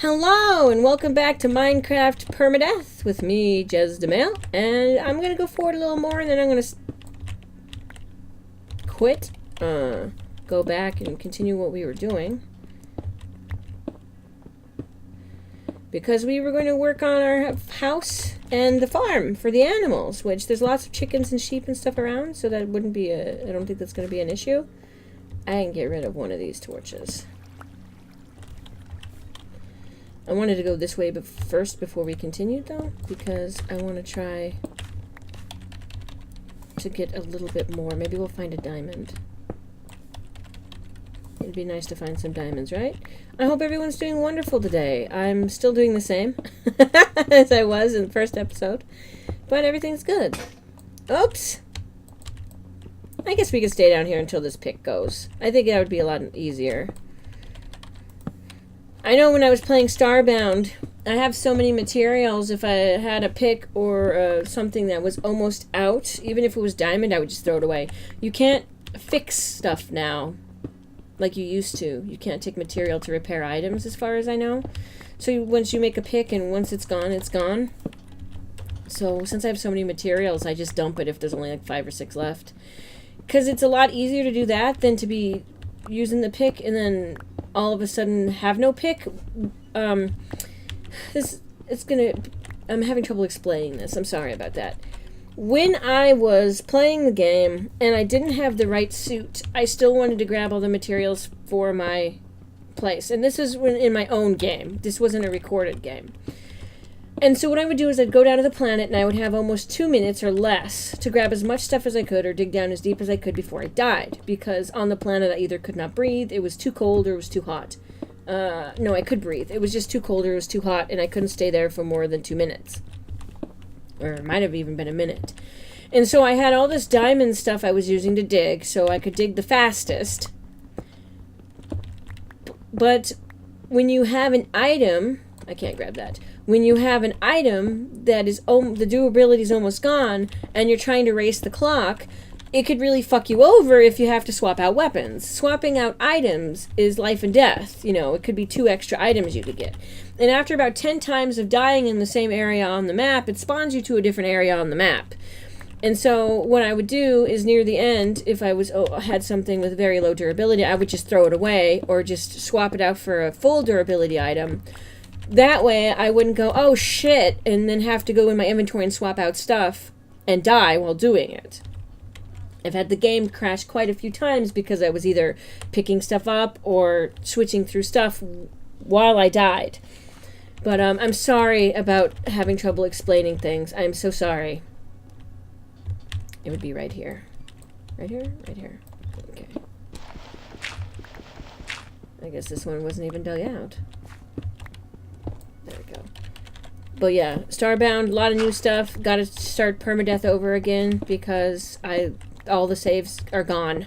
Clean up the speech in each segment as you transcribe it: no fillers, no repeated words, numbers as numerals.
Hello and welcome back to Minecraft Permadeath with me, Jezdamayel, and I'm gonna go forward a little more and then I'm gonna quit, go back and continue what we were doing. Because we were going to work on our house and the farm for the animals, which there's lots of chickens and sheep and stuff around, so that wouldn't be I don't think that's gonna be an issue. I can get rid of one of these torches. I wanted to go this way first before we continued, though, because I want to try to get a little bit more. Maybe we'll find a diamond. It'd be nice to find some diamonds, right? I hope everyone's doing wonderful today. I'm still doing the same as I was in the first episode, but everything's good. Oops! I guess we could stay down here until this pick goes. I think that would be a lot easier. I know when I was playing Starbound, I have so many materials. If I had a pick or something that was almost out, even if it was diamond, I would just throw it away. You can't fix stuff now like you used to. You can't take material to repair items, as far as I know. So once you make a pick and once it's gone, it's gone. So since I have so many materials, I just dump it if there's only like 5 or 6 left. Because it's a lot easier to do that than to be using the pick and then all of a sudden have no pick. I'm having trouble explaining this. I'm sorry about that. When I was playing the game and I didn't have the right suit, I still wanted to grab all the materials for my place. And this is in my own game. This wasn't a recorded game. And so what I would do is I'd go down to the planet and I would have almost 2 minutes or less to grab as much stuff as I could or dig down as deep as I could before I died. Because on the planet I either could not breathe, it was too cold, or it was too hot. No, I could breathe. It was just too cold or it was too hot and I couldn't stay there for more than 2 minutes. Or it might have even been a minute. And so I had all this diamond stuff I was using to dig so I could dig the fastest. But when you have an item... I can't grab that. When you have an item that is the durability is almost gone and you're trying to race the clock, it could really fuck you over if you have to swap out weapons. Swapping out items is life and death. You know, it could be 2 extra items you could get. And after about 10 times of dying in the same area on the map, it spawns you to a different area on the map. And so what I would do is near the end, if I had something with very low durability, I would just throw it away or just swap it out for a full durability item. That way, I wouldn't go, oh shit, and then have to go in my inventory and swap out stuff and die while doing it. I've had the game crash quite a few times because I was either picking stuff up or switching through stuff while I died. But I'm sorry about having trouble explaining things. I'm so sorry. It would be right here. Right here? Right here. Okay. I guess this one wasn't even dug out. There we go. But yeah, Starbound, a lot of new stuff. Got to start Permadeath over again because all the saves are gone.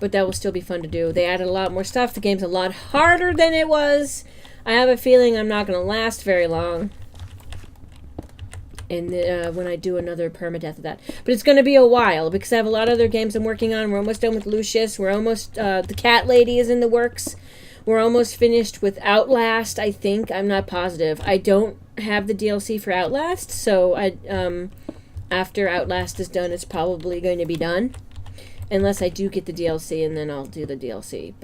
But that will still be fun to do. They added a lot more stuff. The game's a lot harder than it was. I have a feeling I'm not going to last very long. And when I do another Permadeath of that. But it's going to be a while because I have a lot of other games I'm working on. We're almost done with Lucius. We're almost, the cat lady is in the works. We're almost finished with Outlast, I think. I'm not positive. I don't have the DLC for Outlast, so after Outlast is done, it's probably going to be done. Unless I do get the DLC, and then I'll do the DLC.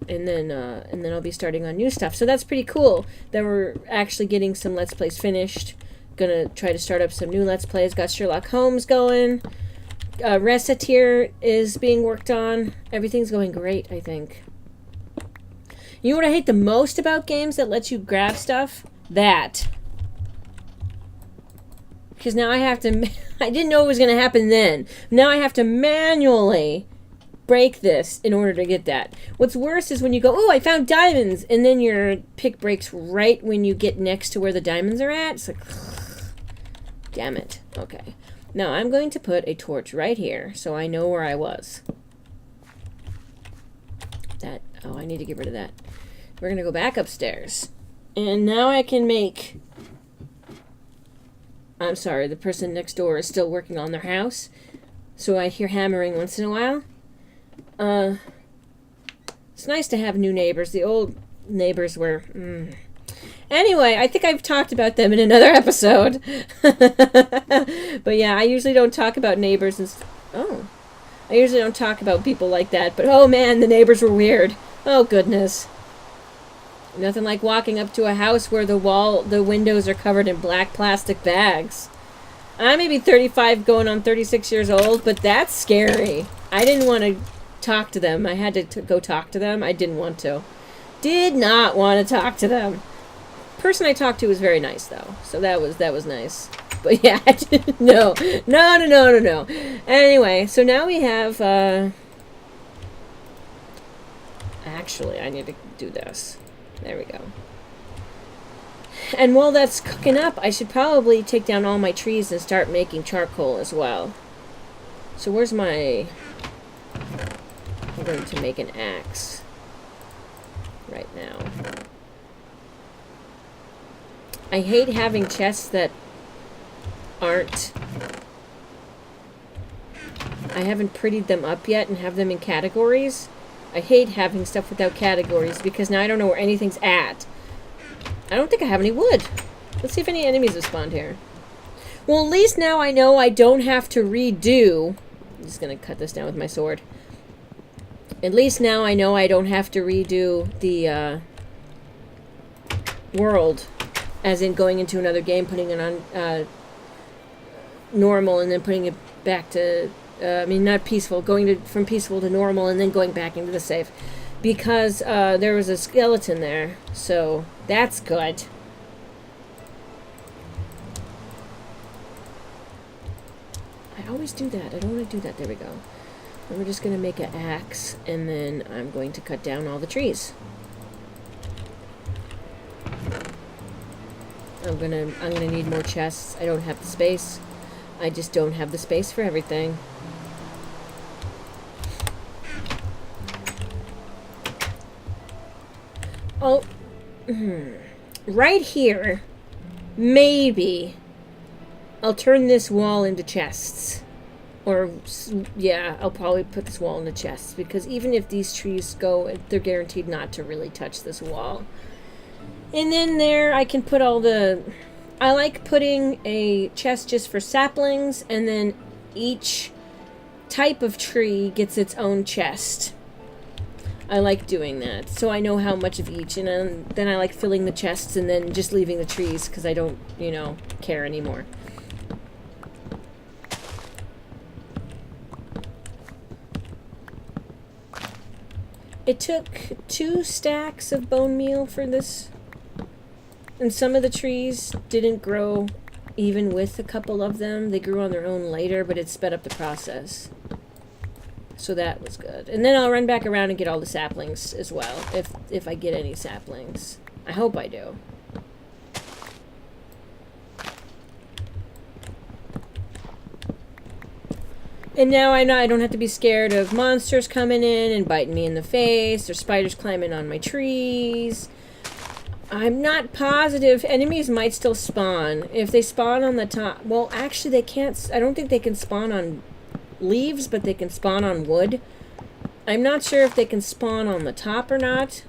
And then I'll be starting on new stuff. So that's pretty cool that we're actually getting some Let's Plays finished. Gonna try to start up some new Let's Plays. Got Sherlock Holmes going. Recettear is being worked on. Everything's going great, I think. You know what I hate the most about games that let you grab stuff? That. Because now I have to... I didn't know it was going to happen then. Now I have to manually break this in order to get that. What's worse is when you go, oh, I found diamonds, and then your pick breaks right when you get next to where the diamonds are at. It's like... Damn it. Okay. Now I'm going to put a torch right here so I know where I was. That... Oh, I need to get rid of that. We're going to go back upstairs. And now I can make... I'm sorry, the person next door is still working on their house. So I hear hammering once in a while. It's nice to have new neighbors. The old neighbors were... Anyway, I think I've talked about them in another episode. But yeah, I usually don't talk about neighbors and... Oh. I usually don't talk about people like that, but oh man, the neighbors were weird. Oh goodness. Nothing like walking up to a house where the windows are covered in black plastic bags. I may be 35 going on 36 years old, but that's scary. I didn't want to talk to them. I had to go talk to them. I didn't want to. Did not want to talk to them. Person I talked to was very nice though, so that was nice. But yeah, no. Anyway, so now we have actually I need to do this. There we go. And while that's cooking up, I should probably take down all my trees and start making charcoal as well. So where's my... I'm going to make an axe right now. I hate having chests that aren't... I haven't prettied them up yet and have them in categories. I hate having stuff without categories because now I don't know where anything's at. I don't think I have any wood. Let's see if any enemies have spawned here. Well, at least now I know I don't have to redo... I'm just going to cut this down with my sword. At least now I know I don't have to redo the world. As in going into another game, putting it on normal, and then putting it back to... I mean, not peaceful. Going from peaceful to normal, and then going back into the safe. Because there was a skeleton there. So, that's good. I always do that. I don't want to do that. There we go. And we're just going to make an axe, and then I'm going to cut down all the trees. I'm gonna need more chests. I don't have the space. I just don't have the space for everything. Oh, right here, maybe I'll turn this wall into chests. Or, yeah, I'll probably put this wall into chests, because even if these trees go, they're guaranteed not to really touch this wall. And then there I can put all the... I like putting a chest just for saplings, and then each type of tree gets its own chest. I like doing that, so I know how much of each, and then I like filling the chests and then just leaving the trees, because I don't, you know, care anymore. It took 2 stacks of bone meal for this. And some of the trees didn't grow even with a couple of them. They grew on their own later, but it sped up the process. So that was good. And then I'll run back around and get all the saplings as well, if I get any saplings. I hope I do. And now I know I don't have to be scared of monsters coming in and biting me in the face, or spiders climbing on my trees. I'm not positive. Enemies might still spawn. If they spawn on the top... Well, actually, they can't... I don't think they can spawn on leaves, but they can spawn on wood. I'm not sure if they can spawn on the top or not.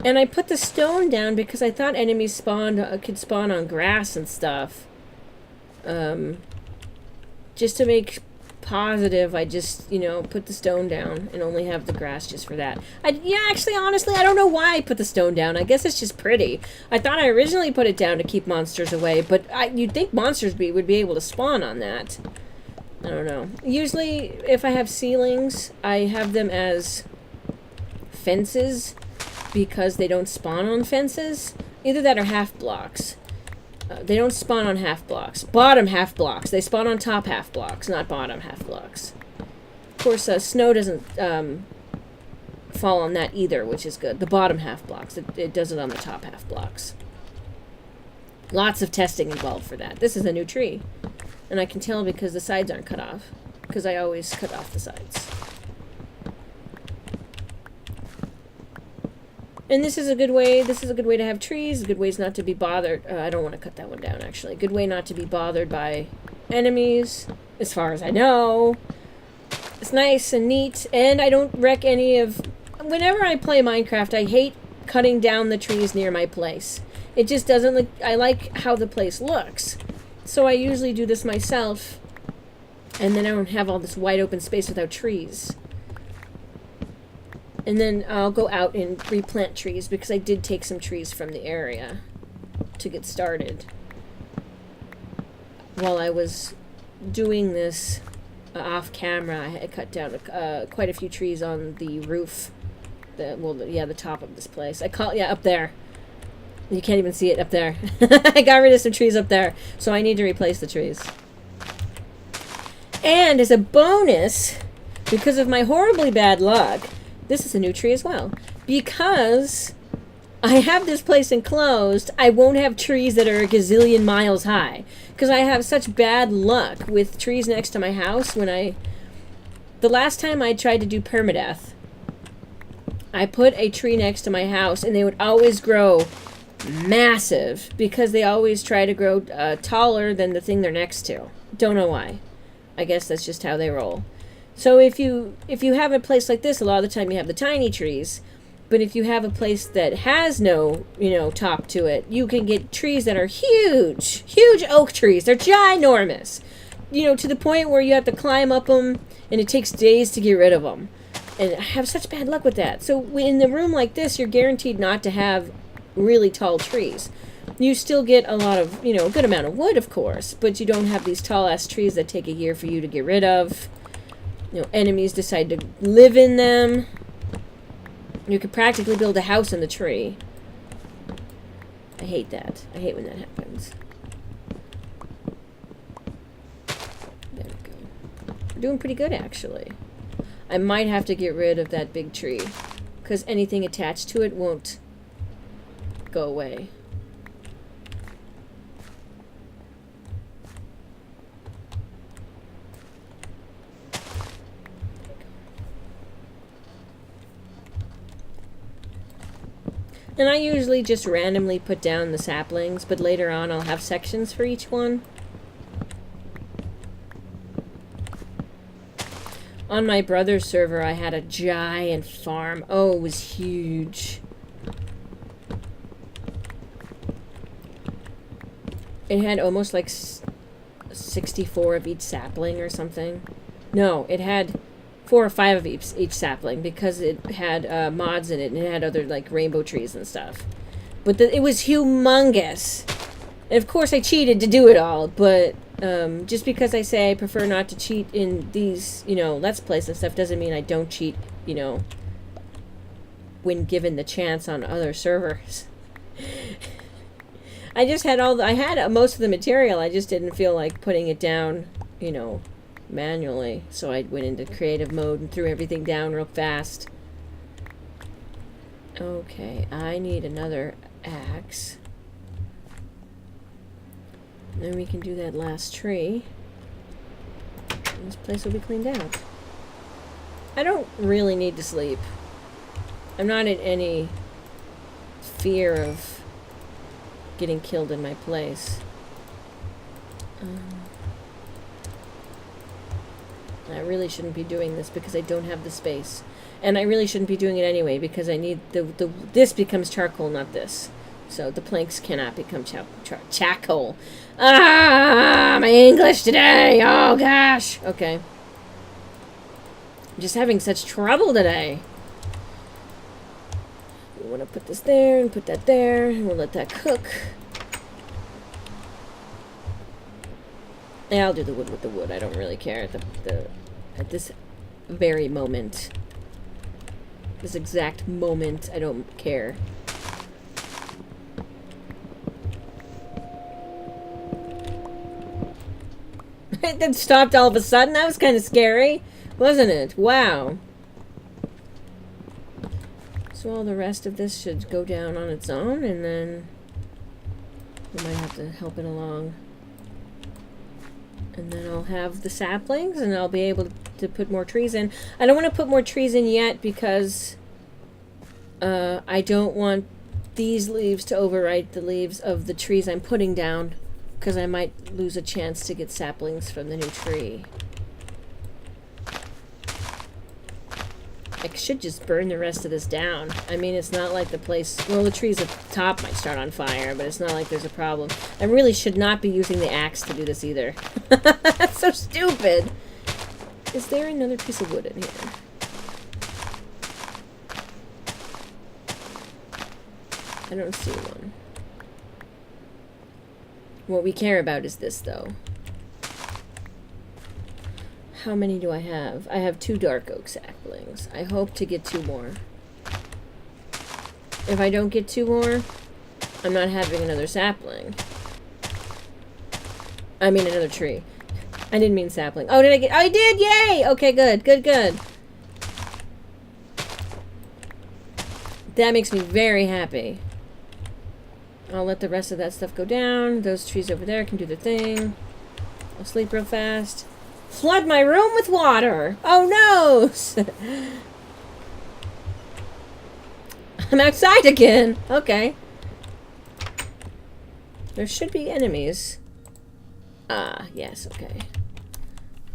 And I put the stone down because I thought enemies could spawn on grass and stuff. Just to make positive, I just, you know, put the stone down and only have the grass just for that. Yeah, actually, honestly, I don't know why I put the stone down. I guess it's just pretty. I thought I originally put it down to keep monsters away, but you'd think monsters would be able to spawn on that. I don't know. Usually, if I have ceilings, I have them as fences because they don't spawn on fences. Either that or half blocks. They don't spawn on half blocks. Bottom half blocks. They spawn on top half blocks, not bottom half blocks. Of course, snow doesn't fall on that either, which is good. The bottom half blocks. It does it on the top half blocks. Lots of testing involved for that. This is a new tree. And I can tell because the sides aren't cut off. Because I always cut off the sides. And this is a good way to have trees. Good ways not to be bothered. I don't want to cut that one down, actually. Good way not to be bothered by enemies, as far as I know. It's nice and neat, and I don't wreck any of... whenever I play Minecraft, I hate cutting down the trees near my place. It just doesn't look... I like how the place looks. So I usually do this myself. And then I don't have all this wide open space without trees. And then I'll go out and replant trees because I did take some trees from the area to get started. While I was doing this off camera, I had cut down quite a few trees on the roof. The top of this place. Up there. You can't even see it up there. I got rid of some trees up there, so I need to replace the trees. And as a bonus, because of my horribly bad luck, this is a new tree as well. Because I have this place enclosed, I won't have trees that are a gazillion miles high. Because I have such bad luck with trees next to my house. The last time I tried to do permadeath, I put a tree next to my house and they would always grow massive because they always try to grow taller than the thing they're next to. Don't know why. I guess that's just how they roll. So if you have a place like this, a lot of the time you have the tiny trees. But if you have a place that has no, top to it, you can get trees that are huge. Huge oak trees. They're ginormous. To the point where you have to climb up them, and it takes days to get rid of them. And I have such bad luck with that. So in the room like this, you're guaranteed not to have really tall trees. You still get a lot of, a good amount of wood, of course. But you don't have these tall-ass trees that take a year for you to get rid of. Enemies decide to live in them. You could practically build a house in the tree. I hate that. I hate when that happens. There we go. We're doing pretty good, actually. I might have to get rid of that big tree, because anything attached to it won't go away. And I usually just randomly put down the saplings, but later on I'll have sections for each one. On my brother's server, I had a giant farm. Oh, it was huge. It had almost like 64 of each sapling or something. No, it had 4 or 5 of each sapling because it had mods in it and it had other like rainbow trees and stuff. But it was humongous. And of course I cheated to do it all, but just because I say I prefer not to cheat in these, Let's Plays and stuff doesn't mean I don't cheat, when given the chance on other servers. I just had I had most of the material, I just didn't feel like putting it down, manually, so I went into creative mode and threw everything down real fast. Okay, I need another axe. Then we can do that last tree. And this place will be cleaned out. I don't really need to sleep. I'm not in any fear of getting killed in my place. I really shouldn't be doing this because I don't have the space. And I really shouldn't be doing it anyway because I need this becomes charcoal, not this. So the planks cannot become charcoal. Ah, my English today. Oh gosh. Okay. I'm just having such trouble today. We want to put this there and put that there, and we'll let that cook. Yeah, I'll do the wood with the wood. I don't really care at this very moment. This exact moment, I don't care. It then stopped all of a sudden. That was kind of scary, wasn't it? Wow. So all the rest of this should go down on its own, and then we might have to help it along. And then I'll have the saplings, and I'll be able to put more trees in. I don't want to put more trees in yet because I don't want these leaves to overwrite the leaves of the trees I'm putting down, because I might lose a chance to get saplings from the new tree. I should just burn the rest of this down. I mean, it's not like the place... Well, the trees at the top might start on fire, but it's not like there's a problem. I really should not be using the axe to do this either. That's so stupid. Is there another piece of wood in here? I don't see one. What we care about is this, though. How many do I have? I have 2 dark oak saplings. I hope to get 2 more. If I don't get 2 more, I'm not having another sapling. I mean another tree. I didn't mean sapling. Oh, did I get... I did! Yay! Okay, good. Good, good. That makes me very happy. I'll let the rest of that stuff go down. Those trees over there can do their thing. I'll sleep real fast. Flood my room with water! Oh no! I'm outside again! Okay. There should be enemies. Ah, yes, okay.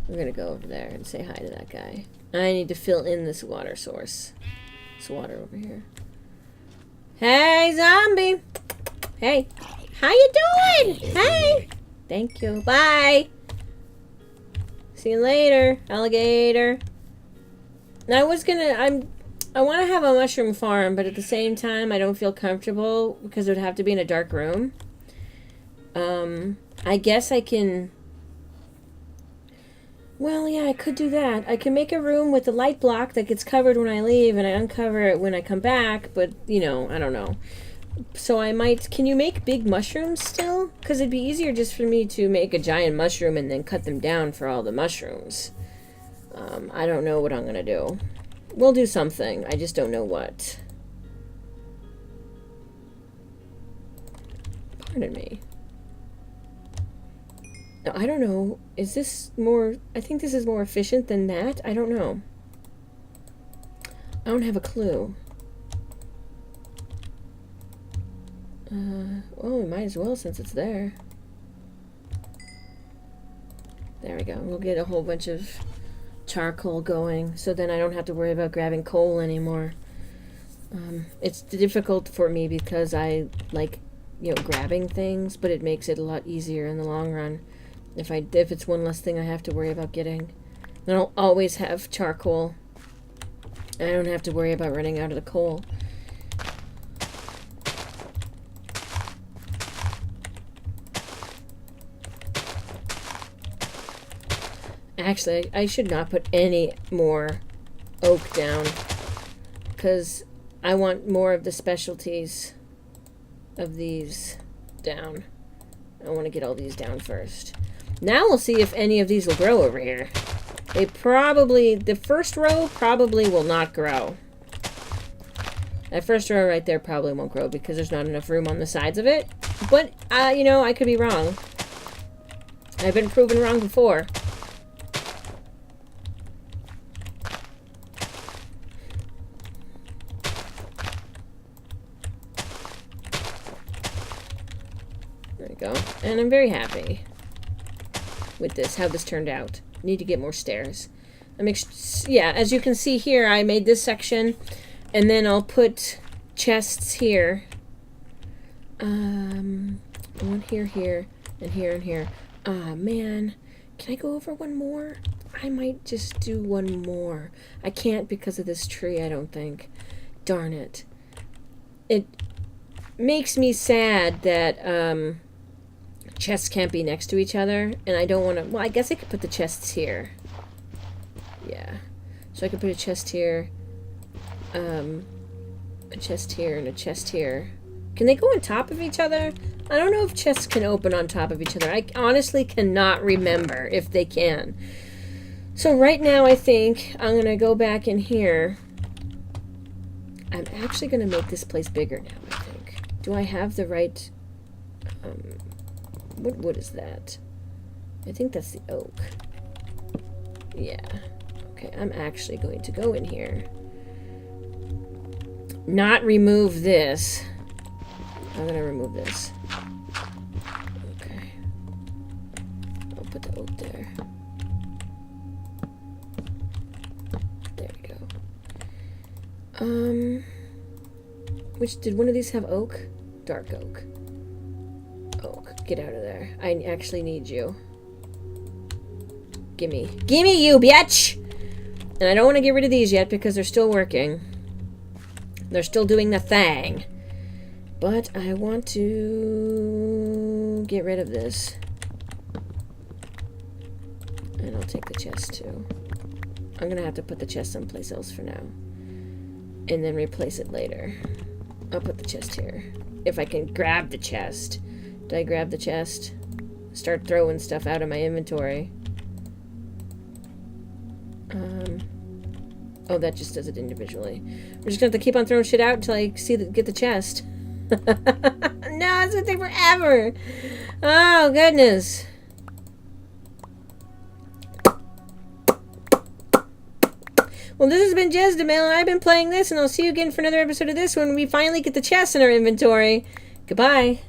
We're gonna go over there and say hi to that guy. I need to fill in this water source. This water over here. Hey, zombie! Hey. How you doing? Hey! Thank you. Bye! See you later, alligator. Now I want to have a mushroom farm, but at the same time I don't feel comfortable because it would have to be in a dark room. I guess I can... Well, yeah, I could do that. I can make a room with a light block that gets covered when I leave and I uncover it when I come back, but, you know, I don't know. So I might... Can you make big mushrooms still? Because it'd be easier just for me to make a giant mushroom and then cut them down for all the mushrooms. I don't know what I'm going to do. We'll do something. I just don't know what. Pardon me. No, I don't know. Is this more... I think this is more efficient than that. I don't know. I don't have a clue. Well, we might as well since it's there. There we go. We'll get a whole bunch of charcoal going, so then I don't have to worry about grabbing coal anymore. It's difficult for me because I like, you know, grabbing things, but it makes it a lot easier in the long run. If it's one less thing I have to worry about getting. Then I'll always have charcoal. I don't have to worry about running out of the coal. Actually, I should not put any more oak down because I want more of the specialties of these down. I want to get all these down first. Now we'll see if any of these will grow over here. They probably, the first row probably will not grow. That first row right there probably won't grow because there's not enough room on the sides of it. But, you know, I could be wrong. I've been proven wrong before. There we go. And I'm very happy with this, how this turned out. Need to get more stairs. Yeah, as you can see here, I made this section, and then I'll put chests here. One here, here, and here, and here. Ah, man. Can I go over one more? I might just do one more. I can't because of this tree, I don't think. Darn it. It makes me sad that, chests can't be next to each other, and I don't want to... Well, I guess I could put the chests here. Yeah. So I could put a chest here, a chest here, and a chest here. Can they go on top of each other? I don't know if chests can open on top of each other. I honestly cannot remember if they can. So right now I think I'm going to go back in here. I'm actually going to make this place bigger now, I think. Do I have the right... What wood is that? I think that's the oak. Yeah. Okay, I'm actually going to go in here. Not remove this. I'm going to remove this. Okay. I'll put the oak there. There we go. Did one of these have oak? Dark oak. Oak. Get out of there. I actually need you. Gimme. Gimme you, bitch! And I don't want to get rid of these yet because they're still working. They're still doing the thing. But I want to get rid of this. And I'll take the chest too. I'm gonna have to put the chest someplace else for now. And then replace it later. I'll put the chest here. If I can grab the chest. Did I grab the chest? Start throwing stuff out of my inventory. Oh, that just does it individually. We're just gonna have to keep on throwing shit out until I get the chest. No, it's gonna take forever. Oh, goodness. Well, this has been Jezdamayel, and I've been playing this, and I'll see you again for another episode of this when we finally get the chest in our inventory. Goodbye.